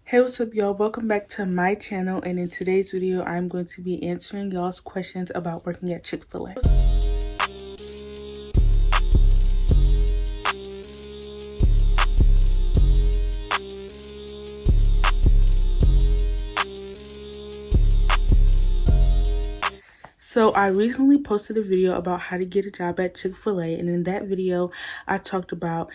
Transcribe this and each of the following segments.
Hey, what's up, y'all? Welcome back to my channel, and in today's video I'm going to be answering y'all's questions about working at Chick-Fil-A. So I recently posted a video about how to get a job at Chick-fil-A, and in that video I talked about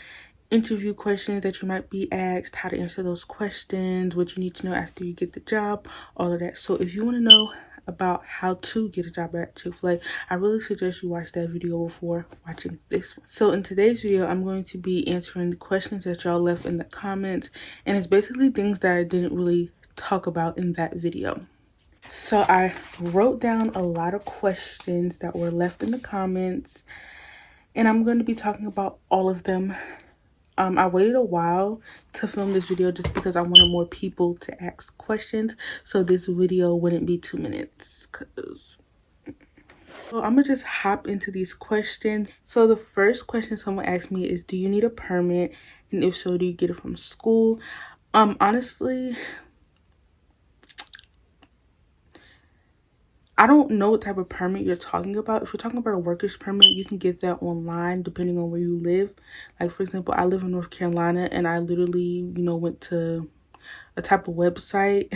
interview questions that you might be asked, how to answer those questions, what you need to know after you get the job, all of that. So if you want to know about how to get a job at Chick-fil-A, I really suggest you watch that video before watching this one. So in today's video, I'm going to be answering the questions that y'all left in the comments, and it's basically things that I didn't really talk about in that video. So I wrote down a lot of questions that were left in the comments, and I'm going to be talking about all of them. I waited a while to film this video just because I wanted more people to ask questions, so this video wouldn't be 2 minutes. So I'm gonna just hop into these questions. So the first question someone asked me is, do you need a permit? And if so, do you get it from school? Honestly, I don't know what type of permit you're talking about. If you're talking about a worker's permit, you can get that online depending on where you live. Like, for example, I live in North Carolina, and I literally, went to a type of website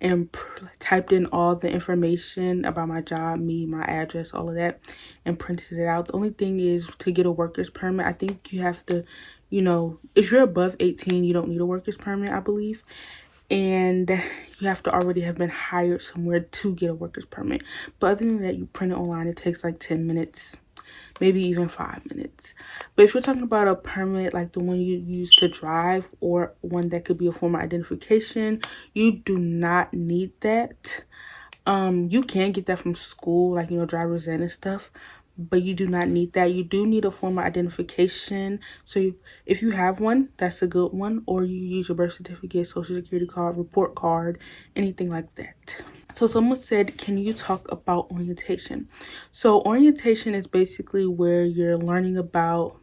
and typed in all the information about my job, my address, all of that, and printed it out. The only thing is, to get a worker's permit, I think you have to, if you're above 18, you don't need a worker's permit, I believe. And you have to already have been hired somewhere to get a worker's permit. But other than that, you print it online. It takes like 10 minutes, maybe even 5 minutes. But if you're talking about a permit like the one you use to drive, or one that could be a form of identification, you do not need that. You can get that from school, like, driver's ed and stuff, but you do not need that. You do need a form of identification. So if you have one, that's a good one. Or you use your birth certificate, social security card, report card, anything like that. So someone said, can you talk about orientation? So orientation is basically where you're learning about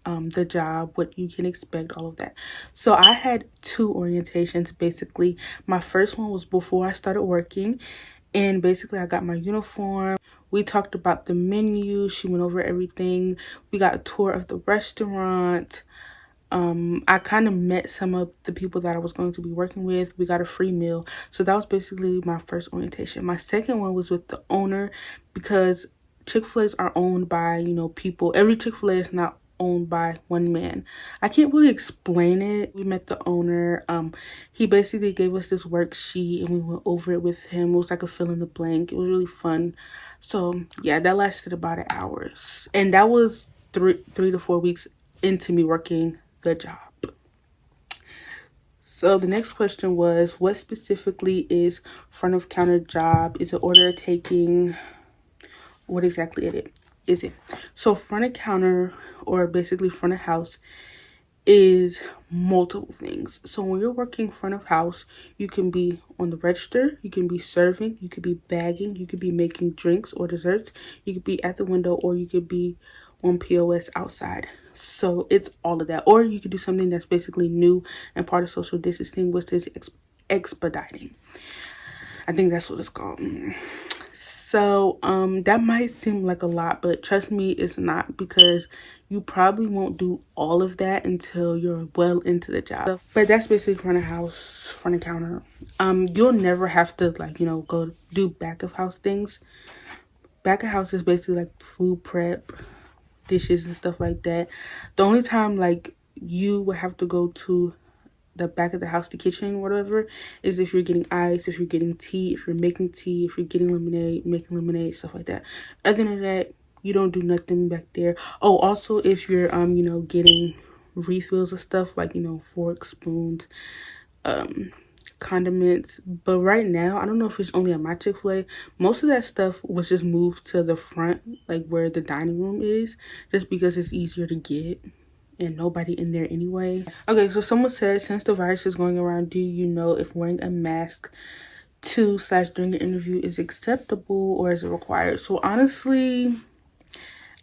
the job, what you can expect, all of that. So I had 2 orientations. Basically, my first one was before I started working, and basically I got my uniform. We talked about the menu. She went over everything. We got a tour of the restaurant. I kind of met some of the people that I was going to be working with. We got a free meal. So that was basically my first orientation. My second one was with the owner, because Chick-fil-A's are owned by, people. Every Chick-fil-A is not owned by one man. I can't really explain it. We met the owner. He basically gave us this worksheet and we went over it with him. It was like a fill in the blank. It was really fun. So yeah, that lasted about an hour, and that was 3 to 4 weeks into me working the job. So the next question was, what specifically is front of counter job? Is it order taking? What exactly is it? So front of counter, or basically front of house, is multiple things. So when you're working front of house, you can be on the register, you can be serving, you could be bagging, you could be making drinks or desserts, you could be at the window, or you could be on POS outside. So it's all of that. Or you could do something that's basically new and part of social distancing, which is expediting. I think that's what it's called. So that might seem like a lot, but trust me, it's not, because you probably won't do all of that until you're well into the job. But that's basically front of house, front of counter. You'll never have to, like, go do back of house things. Back of house is basically like food prep, dishes and stuff like that. The only time like you would have to go to the back of the house, the kitchen, whatever, is if you're getting ice, if you're getting tea, if you're making tea, if you're getting lemonade, making lemonade, stuff like that. Other than that, you don't do nothing back there. Oh, also if you're getting refills of stuff, like, forks, spoons, condiments. But right now, I don't know if it's only at my Chick-fil-A, most of that stuff was just moved to the front, like where the dining room is, just because it's easier to get and nobody in there anyway. Okay, so someone said, since the virus is going around, do you know if wearing a mask during the interview is acceptable, or is it required? So honestly,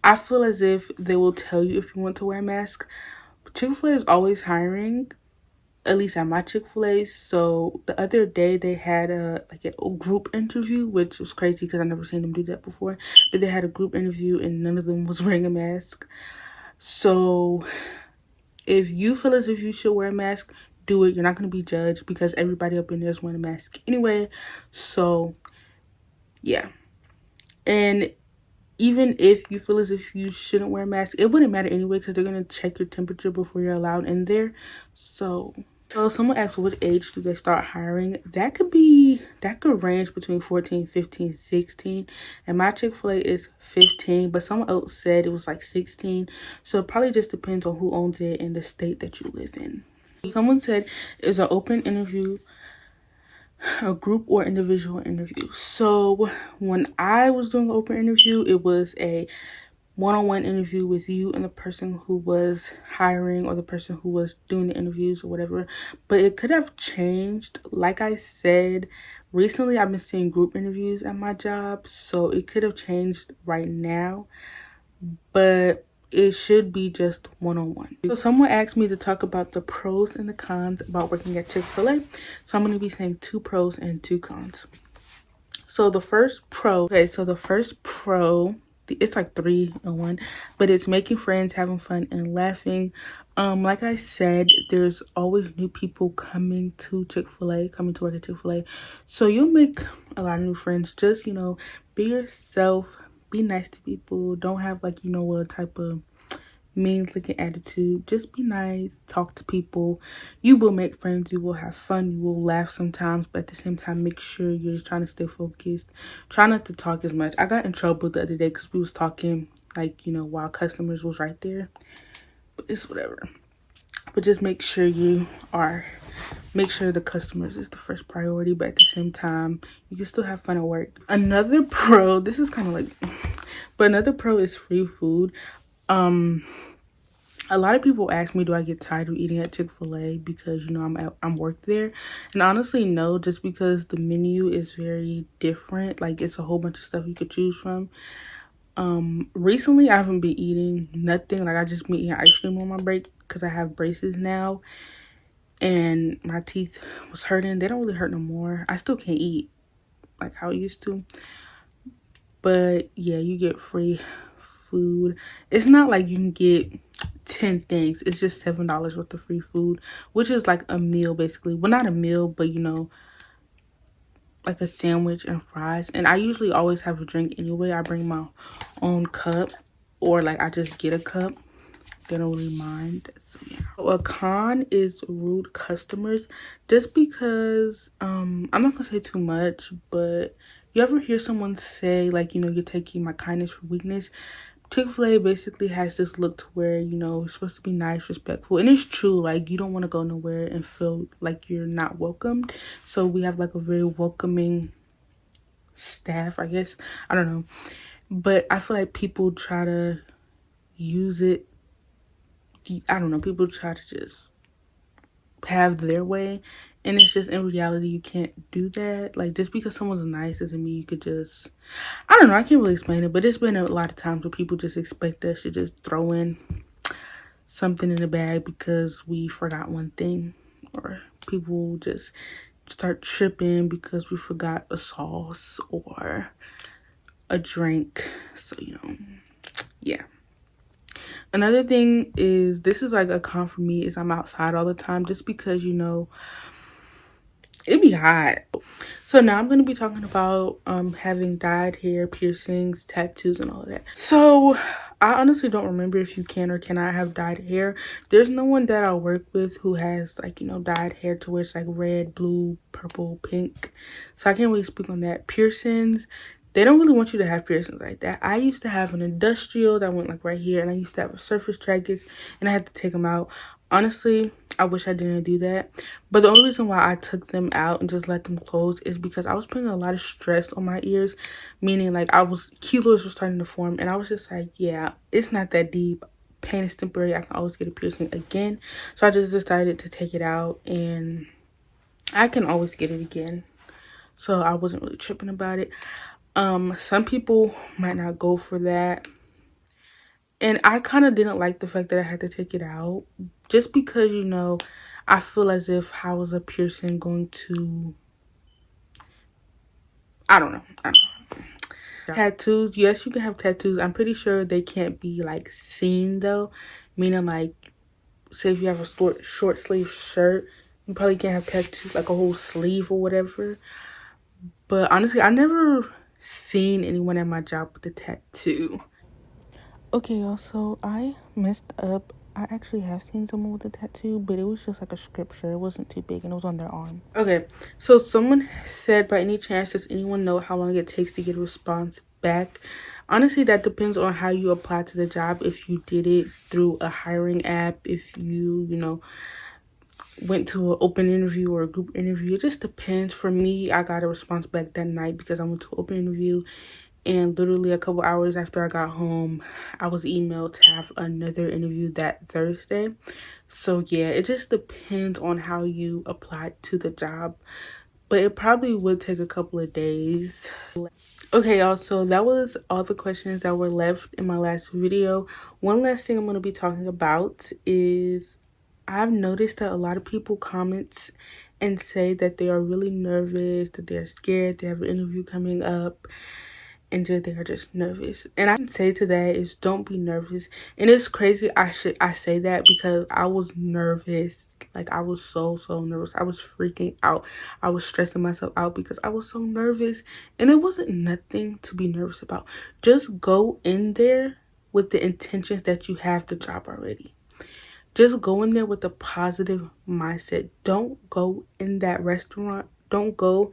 I feel as if they will tell you if you want to wear a mask. Chick-fil-A is always hiring. at least at my Chick-fil-A. So the other day they had a group interview, which was crazy because I never seen them do that before. But they had a group interview and none of them was wearing a mask. So if you feel as if you should wear a mask, do it. You're not going to be judged because everybody up in there is wearing a mask anyway. So yeah. And even if you feel as if you shouldn't wear a mask, it wouldn't matter anyway because they're going to check your temperature before you're allowed in there. So someone asked what age do they start hiring. That could range between 14, 15, 16. And my Chick-fil-A is 15, but someone else said it was like 16. So it probably just depends on who owns it and the state that you live in. Someone said it's an open interview, a group or individual interview. So when I was doing an open interview, it was a one-on-one interview with you and the person who was hiring or the person who was doing the interviews or whatever. But it could have changed. Like I said, recently I've been seeing group interviews at my job, so it could have changed right now, but it should be just one-on-one. So someone asked me to talk about the pros and the cons about working at Chick-fil-A. So I'm going to be saying 2 pros and 2 cons. So the first pro, it's like 3 in 1, but it's making friends, having fun, and laughing. Like I said, there's always new people coming to work at Chick-fil-A. So you'll make a lot of new friends. Just, be yourself, be nice to people. Don't have like, what type of mean looking attitude. Just be nice, talk to people. You will make friends, you will have fun, you will laugh sometimes, but at the same time make sure you're trying to stay focused. Try not to talk as much. I got in trouble the other day because we was talking like, while customers was right there, but it's whatever. But just make sure the customers is the first priority, but at the same time you can still have fun at work. Another pro, this is kind of like but another pro is free food. A lot of people ask me, do I get tired of eating at Chick-fil-A because, I'm worked there? And honestly, no, just because the menu is very different. Like, it's a whole bunch of stuff you could choose from. Recently, I haven't been eating nothing. Like, I just been eating ice cream on my break because I have braces now. And my teeth was hurting. They don't really hurt no more. I still can't eat like how I used to. But, yeah, you get free food. It's not like you can get 10 things. It's just $7 worth of free food, which is like a meal basically. Well, not a meal, but like a sandwich and fries. And I usually always have a drink anyway. I bring my own cup, or like I just get a cup. They don't really mind. So yeah. So a con is rude customers. Just because I'm not gonna say too much, but you ever hear someone say like, you're taking my kindness for weakness? Chick-fil-A basically has this look to where, you're supposed to be nice, respectful. And it's true. Like, you don't want to go nowhere and feel like you're not welcomed. So we have like a very welcoming staff, I guess. I don't know. But I feel like people try to use it. I don't know. People try to just have their way. And it's just, in reality, you can't do that. Like, just because someone's nice doesn't mean you could just, I don't know, I can't really explain it, but it's been a lot of times where people just expect us to just throw in something in the bag because we forgot one thing, or people just start tripping because we forgot a sauce or a drink. So, yeah. Another thing is, this is like a con for me, is I'm outside all the time just because, it be hot. So now I'm going to be talking about having dyed hair, piercings, tattoos, and all of that. So I honestly don't remember if you can or cannot have dyed hair. There's no one that I work with who has like, dyed hair to where it's like red, blue, purple, pink. So I can't really speak on that. Piercings, they don't really want you to have piercings like that. I used to have an industrial that went like right here, and I used to have a surface tragus, and I had to take them out. Honestly, I wish I didn't do that. But the only reason why I took them out and just let them close is because I was putting a lot of stress on my ears. Meaning, like, keloids were starting to form. And I was just like, yeah, it's not that deep. Pain is temporary. I can always get a piercing again. So I just decided to take it out. And I can always get it again. So I wasn't really tripping about it. Some people might not go for that. And I kind of didn't like the fact that I had to take it out. Just because, I feel as if how is a piercing going to, I don't know. Tattoos, yes, you can have tattoos. I'm pretty sure they can't be like seen though, meaning like, say if you have a short sleeve shirt, you probably can't have tattoos like a whole sleeve or whatever. But honestly, I never seen anyone at my job with a tattoo. Okay, y'all, so I messed up. I actually have seen someone with a tattoo, but it was just like a scripture. It wasn't too big and it was on their arm. Okay, so someone said, by any chance, does anyone know how long it takes to get a response back? Honestly, that depends on how you apply to the job. If you did it through a hiring app, if you know, went to an open interview or a group interview, it just depends. For me, I got a response back that night because I went to an open interview, and literally a couple hours after I got home, I was emailed to have another interview that Thursday. So yeah, it just depends on how you applied to the job, but it probably would take a couple of days. Okay, y'all, so that was all the questions that were left in my last video. One last thing I'm going to be talking about is I've noticed that a lot of people comment and say that they are really nervous, that they're scared, they have an interview coming up, and just they are just nervous. And I can say to that is, don't be nervous. And it's crazy I say that because I was nervous. Like, I was so nervous. I was freaking out. I was stressing myself out because I was so nervous, and it wasn't nothing to be nervous about. Just go in there with the intentions that you have the job already. Just go in there with a positive mindset. Don't go in that restaurant, don't go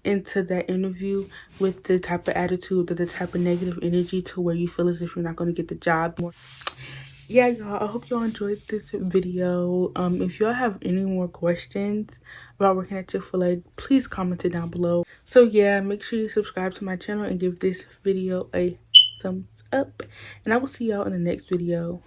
into that interview with the type of attitude or the type of negative energy to where you feel as if you're not going to get the job. Yeah, y'all, I hope y'all enjoyed this video. If y'all have any more questions about working at Chick-fil-A, please comment it down below. So yeah, make sure you subscribe to my channel and give this video a thumbs up, and I will see y'all in the next video.